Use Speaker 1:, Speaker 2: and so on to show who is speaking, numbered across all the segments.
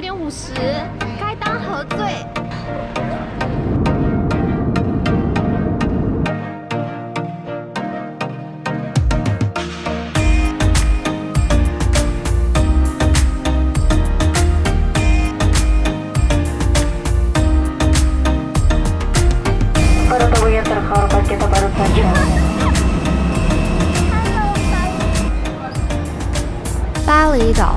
Speaker 1: 9:50，该当喝醉。巴厘岛，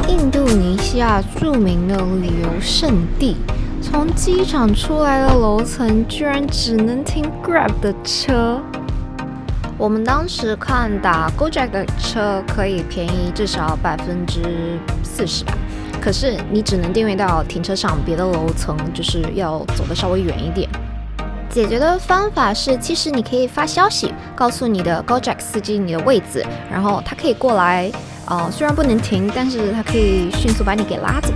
Speaker 1: 印度尼西亚著名的旅游胜地。从机场出来的楼层居然只能停 Grab 的车。我们当时看打 Gojek 的车可以便宜至少40%吧，可是你只能订位到停车场别的楼层，就是要走得稍微远一点。解决的方法是，其实你可以发消息告诉你的 Gojek 司机你的位置，然后他可以过来。虽然不能停，但是他可以迅速把你给拉走。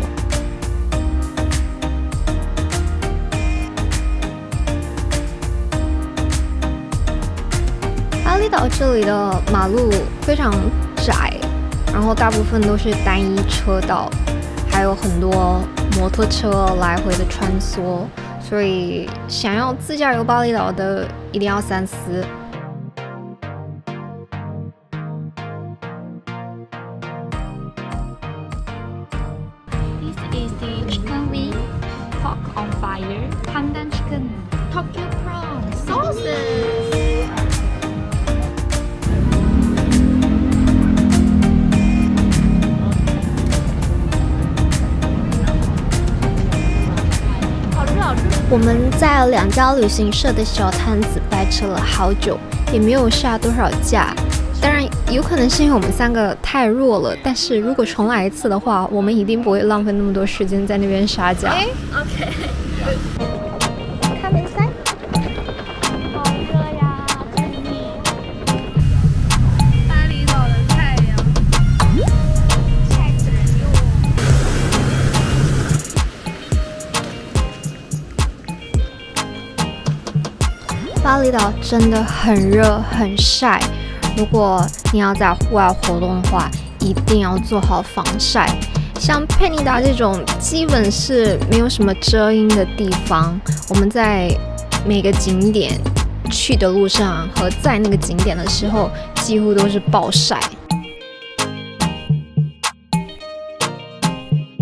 Speaker 1: 巴厘岛这里的马路非常窄，然后大部分都是单一车道，还有很多摩托车来回的穿梭，所以想要自驾游巴厘岛的一定要三思。
Speaker 2: This is the chicken wing, pork on fire, pandan chicken, Tokyo prawn, sauces. 我们在2家旅行社的小摊子掰扯了好久，也没有下多少价。当然，有可能是因为我们3个太弱了，但是如果重来一次的话，我们一定不会浪费那么多时间在那边杀价。
Speaker 1: OK。
Speaker 2: 看比赛，好热呀，真的。
Speaker 1: 巴厘岛的太阳，
Speaker 2: 晒死人哟！
Speaker 1: 巴厘岛真的很热很晒。如果你要在户外活动的话，一定要做好防晒。像佩尼达这种基本是没有什么遮阴的地方，我们在每个景点去的路上和在那个景点的时候，几乎都是暴晒。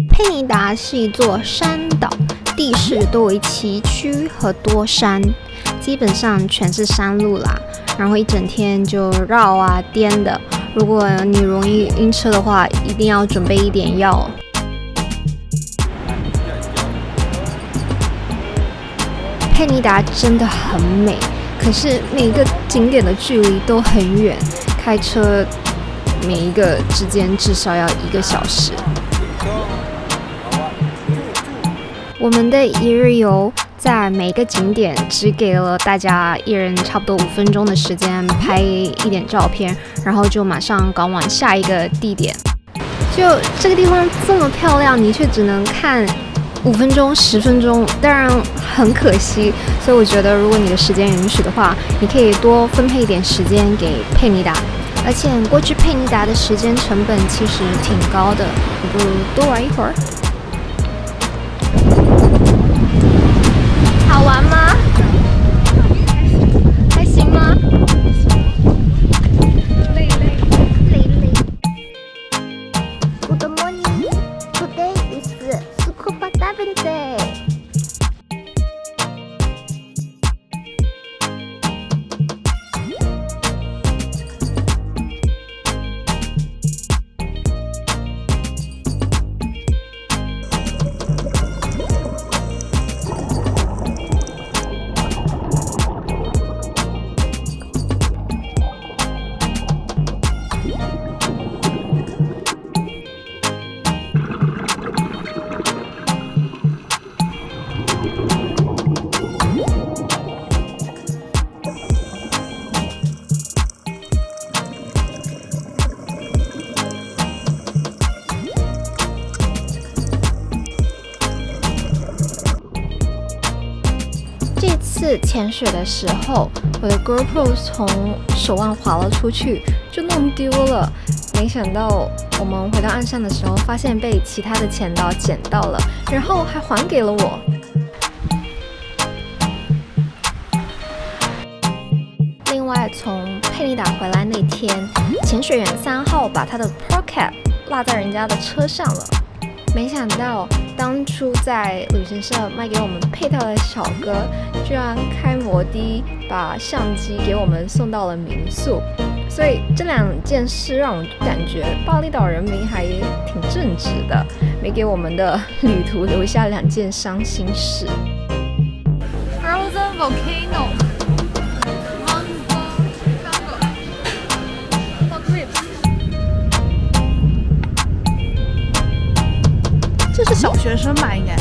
Speaker 1: 佩尼达是一座山岛，地势多为崎岖和多山，基本上全是山路啦。然后一整天就绕啊颠的，如果你容易晕车的话，一定要准备一点药。佩尼达真的很美，可是每一个景点的距离都很远，开车每一个之间至少要1个小时。我们的一日游在每个景点只给了大家一人差不多5分钟的时间拍一点照片，然后就马上赶往下一个地点。就这个地方这么漂亮，你却只能看5分钟、10分钟，当然很可惜。所以我觉得，如果你的时间允许的话，你可以多分配一点时间给佩尼达。而且过去佩尼达的时间成本其实挺高的，你不如多玩一会儿。好玩吗？还行吗？累。
Speaker 2: Good morning. Today is Scuba Diving Day.
Speaker 1: 次潜水的时候，我的 GoPro 从手腕滑了出去，就弄丢了。
Speaker 2: 没想到我们回到岸上的时候，发现被其他的潜导捡到了，然后还还给了我。另外，从佩妮达回来那天，潜水员3号把他的 Pro Cap 落在人家的车上了。没想到，当初在旅行社卖给我们配套的小哥，居然开摩的把相机给我们送到了民宿。所以这2件事让我感觉巴厘岛人民还挺正直的，没给我们的旅途留下2件伤心事。
Speaker 1: Frozen volcano。
Speaker 3: 这是小学生吧？应该。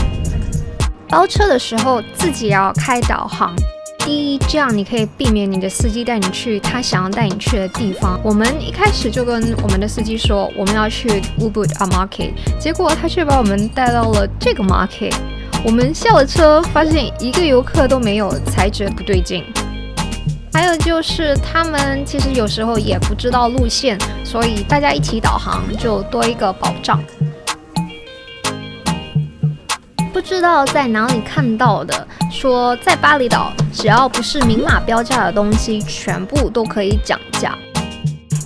Speaker 2: 包车的时候自己也要开导航。第一，这样你可以避免你的司机带你去他想要带你去的地方。我们一开始就跟我们的司机说我们要去 Ubud Market， 结果他却把我们带到了这个 market。我们下了车，发现一个游客都没有，才觉得不对劲。还有就是他们其实有时候也不知道路线，所以大家一起导航就多一个保障。不知道在哪里看到的，说在巴厘岛只要不是明码标价的东西，全部都可以讲价。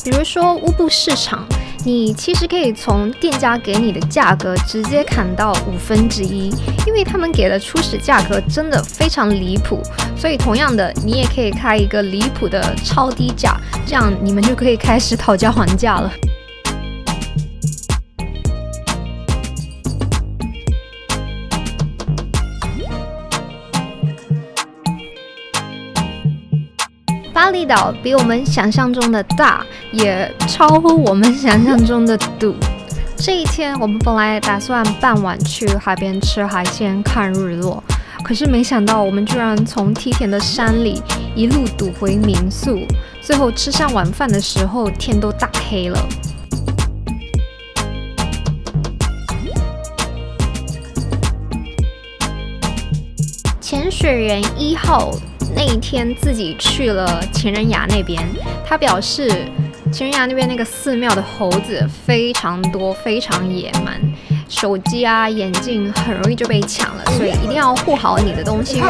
Speaker 2: 比如说乌布市场，你其实可以从店家给你的价格直接砍到1/5，因为他们给的初始价格真的非常离谱，所以同样的，你也可以开一个离谱的超低价，这样你们就可以开始讨价还价了。巴厘岛比我们想象中的大，也超乎我们想象中的堵。这一天，我们本来打算傍晚去海边吃海鲜、看日落，可是没想到我们居然从梯田的山里一路堵回民宿，最后吃上晚饭的时候，天都大黑了。潜水员1号那一天自己去了情人崖那边，他表示情人崖那边那个寺庙的猴子非常多，非常野蛮，手机啊、眼镜很容易就被抢了，所以一定要护好你的东西。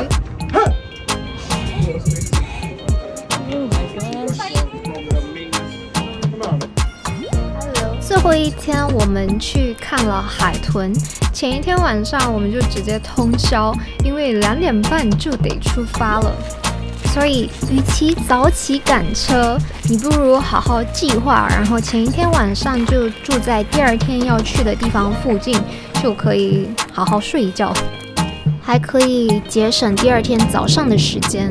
Speaker 2: 最后一天，我们去看了海豚。前一天晚上，我们就直接通宵，因为2点半就得出发了。所以，与其早起赶车，你不如好好计划，然后前一天晚上就住在第2天要去的地方附近，就可以好好睡一觉，还可以节省第2天早上的时间。